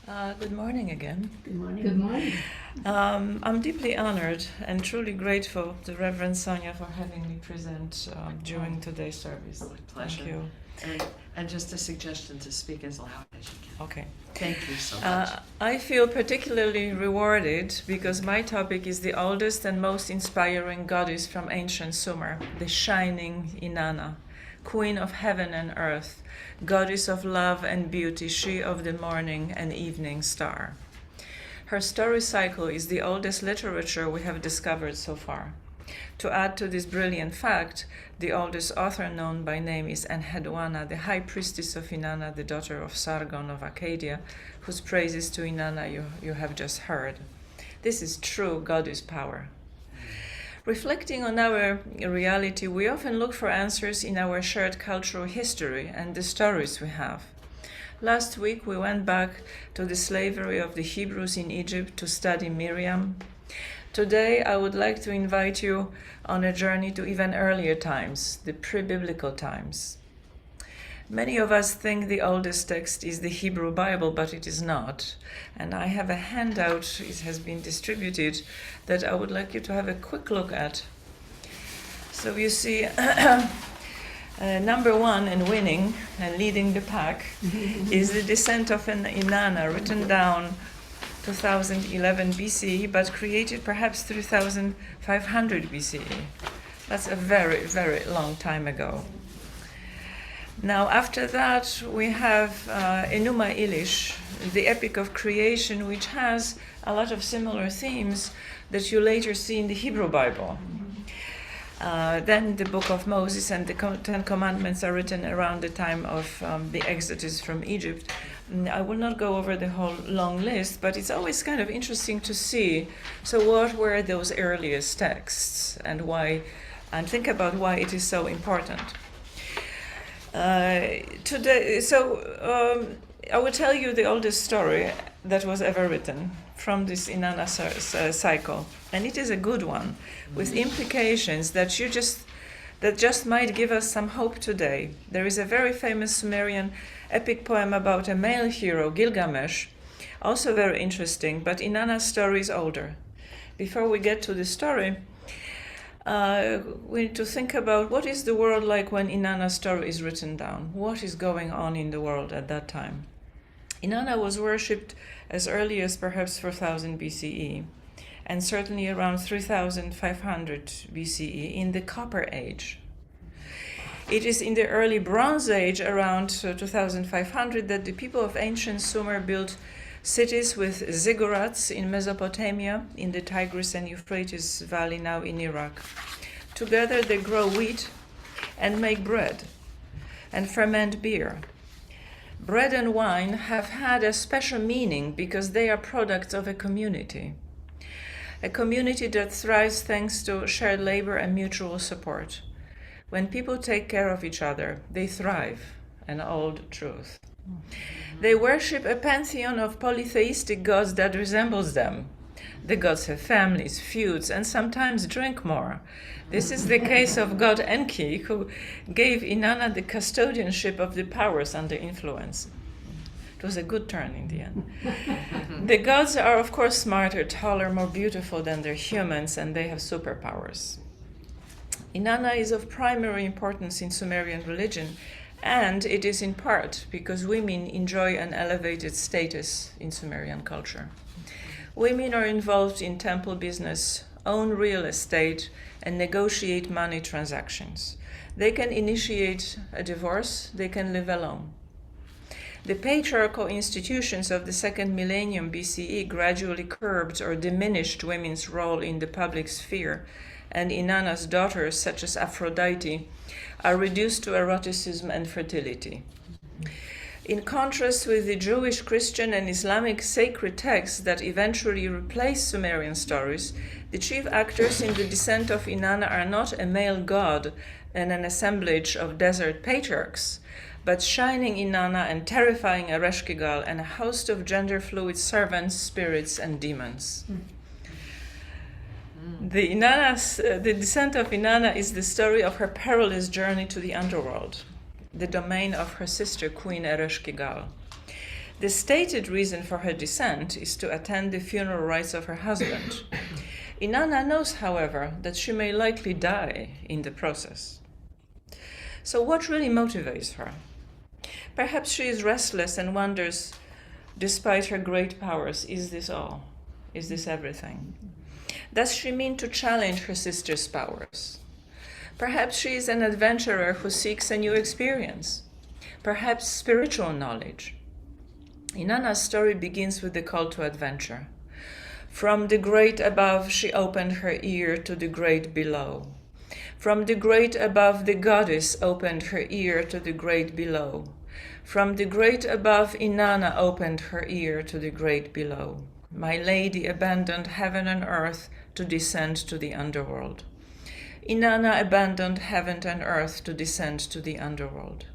Good morning again. Good morning. Good morning. I'm deeply honored and truly grateful to Reverend Sonia for having me present during today's service. My pleasure. Thank you. And just a suggestion to speak as loud as you can. Okay. Thank you so much. I feel particularly rewarded because my topic is the oldest and most inspiring goddess from ancient Sumer, the shining Inanna, queen of heaven and earth, goddess of love and beauty, she of the morning and evening star. Her story cycle is the oldest literature we have discovered so far. To add to this brilliant fact, the oldest author known by name is Enheduanna, the high priestess of Inanna, the daughter of Sargon of Acadia, whose praises to Inanna you have just heard. This is true goddess power. Reflecting on our reality, we often look for answers in our shared cultural history and the stories we have. Last week, we went back to the slavery of the Hebrews in Egypt to study Miriam. Today, I would like to invite you on a journey to even earlier times, the pre-biblical times. Many of us think the oldest text is the Hebrew Bible, but it is not. And I have a handout, it has been distributed, that I would like you to have a quick look at. So you see, number one in winning and leading the pack is the descent of an Inanna, written down 2011 BCE, but created perhaps 3500 BCE. That's a very, very long time ago. Now, after that, we have Enuma Elish, the epic of creation, which has a lot of similar themes that you later see in the Hebrew Bible. Then the Book of Moses and the Ten Commandments are written around the time of the Exodus from Egypt. I will not go over the whole long list, but it's always kind of interesting to see, so what were those earliest texts and why, and think about why it is so important. Today, I will tell you the oldest story that was ever written from this Inanna cycle, and it is a good one, with implications that just might give us some hope today. There is a very famous Sumerian epic poem about a male hero, Gilgamesh, also very interesting, but Inanna's story is older. Before we get to the story, we need to think about what is the world like when Inanna's story is written down. What is going on in the world at that time? Inanna was worshipped as early as perhaps 4000 BCE, and certainly around 3500 BCE in the Copper Age. It is in the early Bronze Age, around 2500, that the people of ancient Sumer built cities with ziggurats in Mesopotamia, in the Tigris and Euphrates Valley, now in Iraq. Together they grow wheat and make bread and ferment beer. Bread and wine have had a special meaning because they are products of a community that thrives thanks to shared labor and mutual support. When people take care of each other, they thrive, an old truth. They worship a pantheon of polytheistic gods that resembles them. The gods have families, feuds, and sometimes drink more. This is the case of god Enki, who gave Inanna the custodianship of the powers under influence. It was a good turn in the end. The gods are, of course, smarter, taller, more beautiful than their humans, and they have superpowers. Inanna is of primary importance in Sumerian religion, and it is in part because women enjoy an elevated status in Sumerian culture. Women are involved in temple business, own real estate, and negotiate money transactions. They can initiate a divorce, they can live alone. The patriarchal institutions of the second millennium BCE gradually curbed or diminished women's role in the public sphere, and Inanna's daughters, such as Aphrodite, are reduced to eroticism and fertility. In contrast with the Jewish, Christian, and Islamic sacred texts that eventually replaced Sumerian stories, the chief actors in the descent of Inanna are not a male god and an assemblage of desert patriarchs, but shining Inanna and terrifying Ereshkigal and a host of gender-fluid servants, spirits, and demons. The descent of Inanna is the story of her perilous journey to the underworld, the domain of her sister, Queen Ereshkigal. The stated reason for her descent is to attend the funeral rites of her husband. Inanna knows, however, that she may likely die in the process. So what really motivates her? Perhaps she is restless and wonders, despite her great powers, is this all? Is this everything? Does she mean to challenge her sister's powers? Perhaps she is an adventurer who seeks a new experience, perhaps spiritual knowledge. Inanna's story begins with the call to adventure. From the great above, she opened her ear to the great below. From the great above, the goddess opened her ear to the great below. From the great above, Inanna opened her ear to the great below. My lady abandoned heaven and earth to descend to the underworld. Inanna abandoned heaven and earth to descend to the underworld.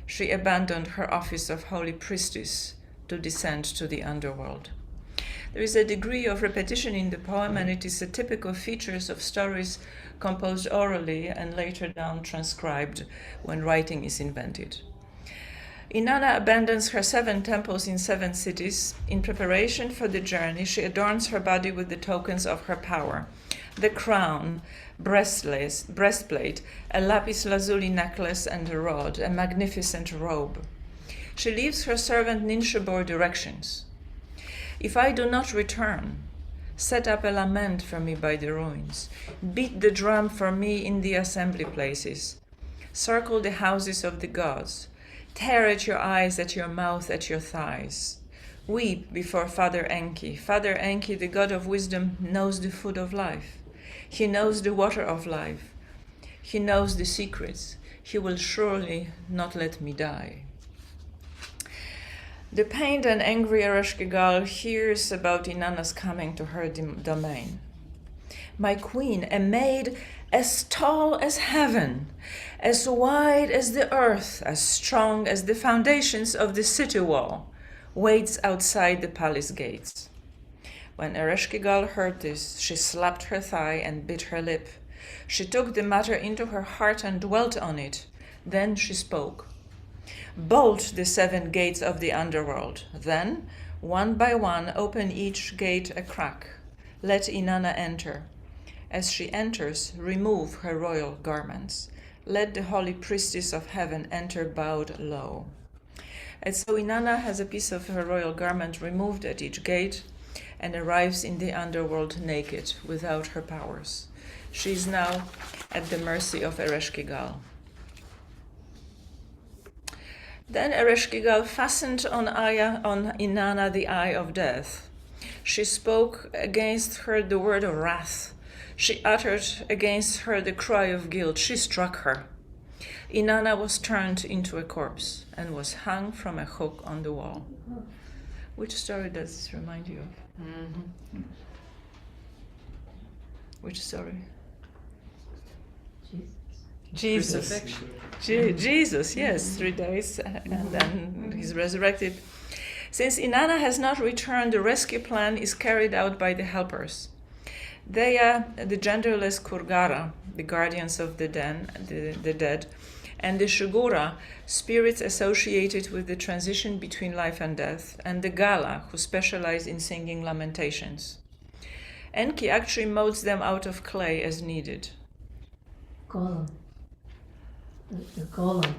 She abandoned her office of holy priestess to descend to the underworld. There is a degree of repetition in the poem, and it is a typical feature of stories composed orally and later down transcribed when writing is invented. Inanna abandons her 7 temples in 7 cities. In preparation for the journey, she adorns her body with the tokens of her power: the crown, breastplate, a lapis lazuli necklace and a rod, a magnificent robe. She leaves her servant Ninshebor directions. If I do not return, set up a lament for me by the ruins. Beat the drum for me in the assembly places. Circle the houses of the gods. Tear at your eyes, at your mouth, at your thighs. Weep before Father Enki. Father Enki, the god of wisdom, knows the food of life. He knows the water of life. He knows the secrets. He will surely not let me die. The pained and angry Ereshkigal hears about Inanna's coming to her domain. My queen, a maid as tall as heaven, as wide as the earth, as strong as the foundations of the city wall, waits outside the palace gates. When Ereshkigal heard this, she slapped her thigh and bit her lip. She took the matter into her heart and dwelt on it. Then she spoke. Bolt the 7 gates of the underworld. Then, one by one, open each gate a crack. Let Inanna enter. As she enters, remove her royal garments. Let the holy priestess of heaven enter bowed low. And so Inanna has a piece of her royal garment removed at each gate and arrives in the underworld naked, without her powers. She is now at the mercy of Ereshkigal. Then Ereshkigal fastened on Inanna the eye of death. She spoke against her the word of wrath. She uttered against her the cry of guilt. She struck her. Inanna was turned into a corpse and was hung from a hook on the wall. Which story does this remind you of? Mm-hmm. Which story? Jesus. Jesus, yes, 3 days, and then he's resurrected. Since Inanna has not returned, the rescue plan is carried out by the helpers. They are the genderless Kurgara, the guardians of the dead, and the Shugura, spirits associated with the transition between life and death, and the Gala, who specialize in singing lamentations. Enki actually molds them out of clay as needed. Golem. The golem.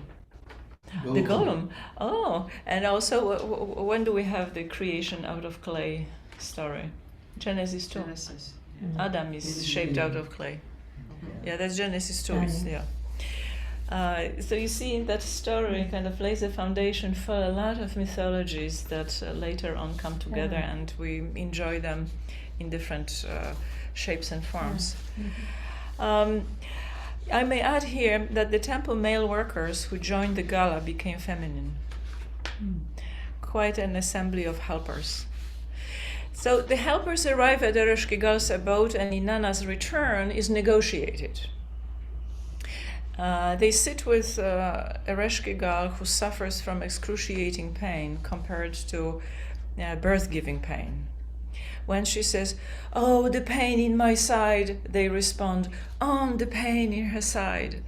The golem. Oh, and also, when do we have the creation out of clay story? Genesis 2. Genesis. Adam is shaped out of clay. Yeah, that's Genesis 2. Yeah. So you see, that story kind of lays a foundation for a lot of mythologies that later on come together, and we enjoy them in different shapes and forms. I may add here that the temple male workers who joined the gala became feminine. Quite an assembly of helpers. So the helpers arrive at Ereshkigal's abode, and Inanna's return is negotiated. They sit with Ereshkigal, who suffers from excruciating pain compared to birth-giving pain. When she says, "Oh, the pain in my side," they respond, "Oh, the pain in her side."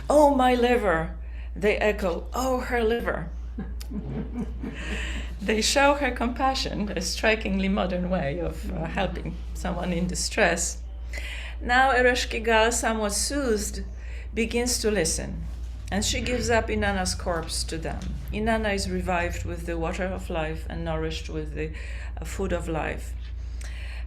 "Oh, my liver," they echo, "Oh, her liver." They show her compassion, a strikingly modern way of helping someone in distress. Now Ereshkigal, somewhat soothed, begins to listen, and she gives up Inanna's corpse to them. Inanna is revived with the water of life and nourished with the food of life.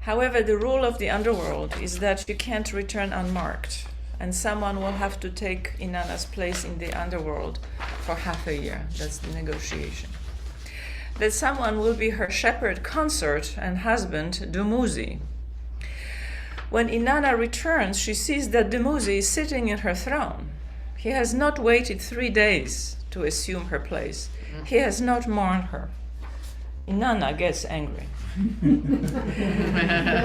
However, the rule of the underworld is that you can't return unmarked, and someone will have to take Inanna's place in the underworld for half a year. That's the negotiation. That someone will be her shepherd consort and husband, Dumuzi. When Inanna returns, she sees that Dumuzi is sitting in her throne. He has not waited 3 days to assume her place. He has not mourned her. Inanna gets angry.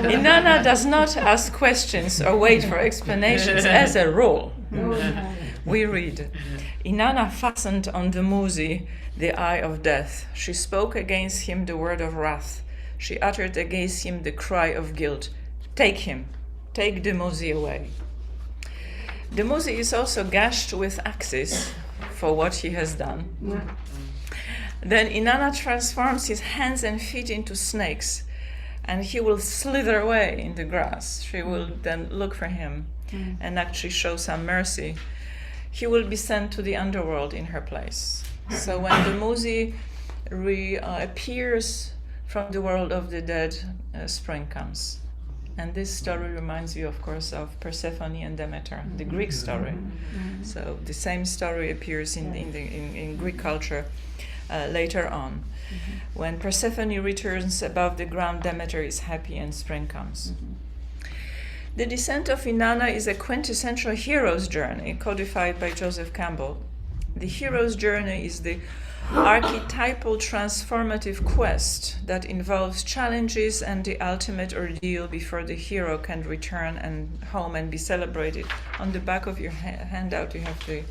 Inanna does not ask questions or wait for explanations as a rule. We read, Inanna fastened on Dumuzi the eye of death. She spoke against him the word of wrath. She uttered against him the cry of guilt. Take him. Take Dumuzi away. Dumuzi is also gashed with axes for what he has done. Then Inanna transforms his hands and feet into snakes, and he will slither away in the grass. She will then look for him and actually show some mercy. He will be sent to the underworld in her place. So when Dumuzi appears from the world of the dead, spring comes. And this story reminds you, of course, of Persephone and Demeter, the Greek story. So the same story appears in Greek culture later on. When Persephone returns above the ground, Demeter is happy and spring comes. The descent of Inanna is a quintessential hero's journey codified by Joseph Campbell. The hero's journey is the archetypal transformative quest that involves challenges and the ultimate ordeal before the hero can return home and be celebrated. On the back of your handout you have the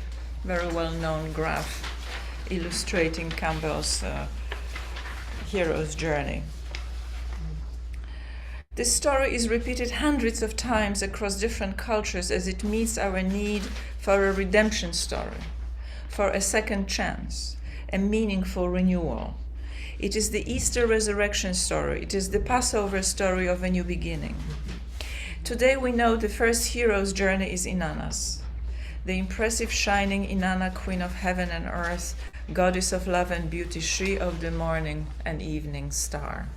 very well-known graph illustrating Campbell's hero's journey. This story is repeated hundreds of times across different cultures as it meets our need for a redemption story, for a second chance, a meaningful renewal. It is the Easter resurrection story. It is the Passover story of a new beginning. Today we know the first hero's journey is Inanna's, the impressive shining Inanna, queen of heaven and earth, goddess of love and beauty, she of the morning and evening star.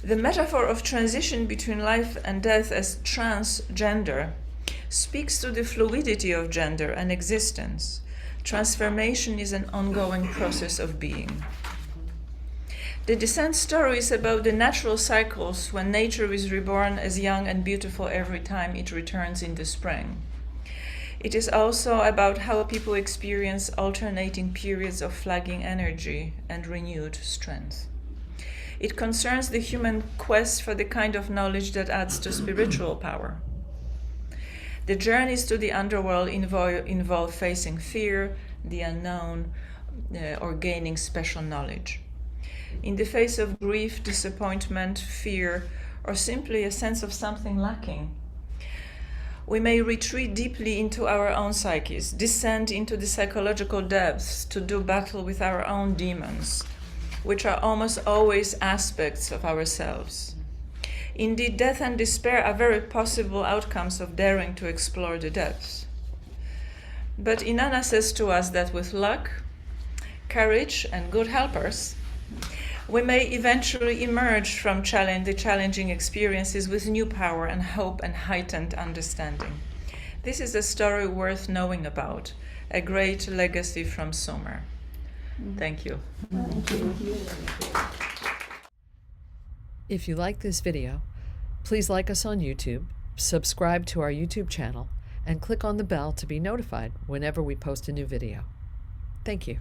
The metaphor of transition between life and death as transgender speaks to the fluidity of gender and existence. Transformation is an ongoing process of being. The descent story is about the natural cycles when nature is reborn as young and beautiful every time it returns in the spring. It is also about how people experience alternating periods of flagging energy and renewed strength. It concerns the human quest for the kind of knowledge that adds to spiritual power. The journeys to the underworld involve facing fear, the unknown, or gaining special knowledge. In the face of grief, disappointment, fear, or simply a sense of something lacking, we may retreat deeply into our own psyches, descend into the psychological depths to do battle with our own demons, which are almost always aspects of ourselves. Indeed, death and despair are very possible outcomes of daring to explore the depths. But Inanna says to us that with luck, courage, and good helpers, we may eventually emerge from the challenging experiences with new power and hope and heightened understanding. This is a story worth knowing about, a great legacy from Sumer. Thank you. Thank you. If you like this video, please like us on YouTube, subscribe to our YouTube channel, and click on the bell to be notified whenever we post a new video. Thank you.